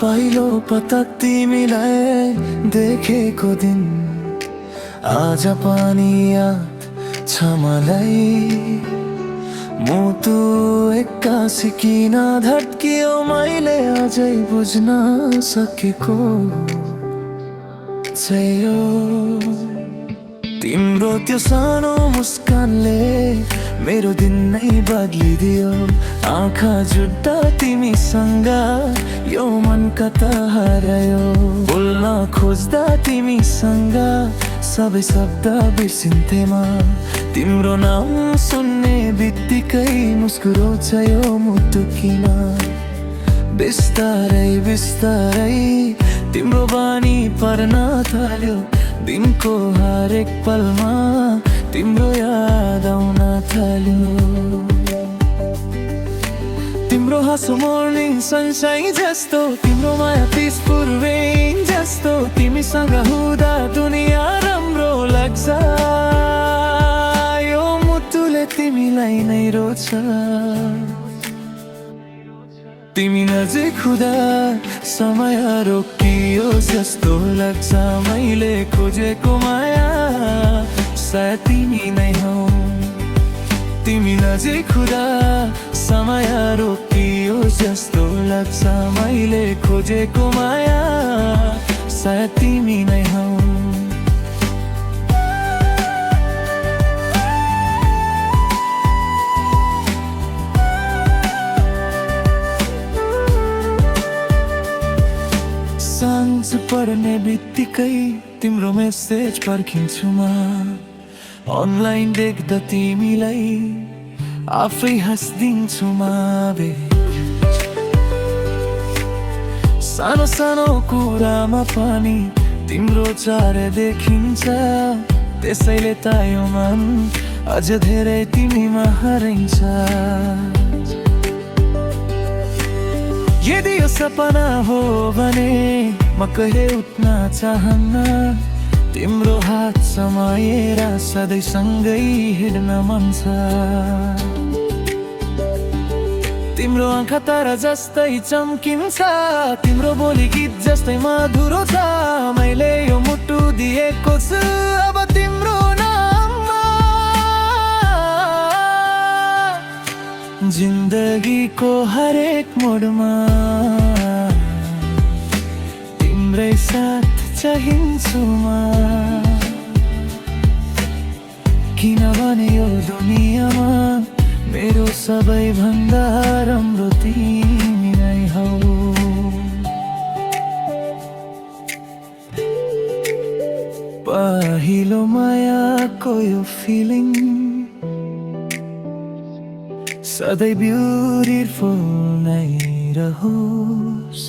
पहिलो पटक तिमीलाई देखेको दिन आज पानी याद छ मलाई। मुटु एक्कासी किन धड्कियो मैले अझै बुझ्न सकेको छैन। तिम्रो त्यो सानो मुस्कानले मेरो दिन नै बदलिदियो। आँखा जुट्दा तिमीसँग यो मन कता हरायो। बोल्न खोज्दा तिमीसँग सबै शब्द बिर्सिन्थेमा। तिम्रो नाम सुन्ने बित्तिकै मुस्कुराउँछ यो मुटु किन। बिस्तारै बिस्तारै तिम्रो बानी पर्न थाल्यो। दिनको हरेक पलमा तिम्रो याद आउन थाल्यो। तिम्रो हाँसो मर्निङ सनसाइन जस्तो, तिम्रो माया पिसफुल रेन जस्तो। तिमीसँग हुँदा दुनियाँ राम्रो लाग्छ। यो मुटुले तिमीलाई नै रोज्छ। तिमी नजिक हुँदा समय रोकियो जस्तो लाग्छ। मैले खोजेको माया सायद तिमी नै हौ। तिमी नजिक हुँदा समय रोकियो जस्तो लाग्छ। मैले खोजेको माया सायद तिमी नै हौ। साँझ पर्ने बित्तिकै तिम्रो मेसेज पर्खिन्छु म। अनलाइन देख्दा तिमीलाई आफै हाँसिदिन्छु म। सानो सानो कुरामा पनि तिम्रो चार देखिन्छ। त्यसैले त यो मन अझ धेरै तिमीमा हराइन्छ। यदि यो सपना हो भने म कहिले उठ्न चाहन्न। तिम्रो हात समाएर सधैँ सँगै हिँड्न मन छ। तिम्रो आँखा तारा जस्तै चम्किन्छ। तिम्रो बोली गीत जस्तै मधुरो छ। मैले यो मुटु दिएको छु अब तिम्रो नाममा। जिन्दगीको हरेक मोडमा तिम्रै साथ चाहिन्छु म। किनभने यो दुनियाँमा मेरो सबैभन्दा राम्रो तिमी नै हौ। पहिलो मायाको यो फिलिङ सधैँ ब्युटिफुल नै रहोस्।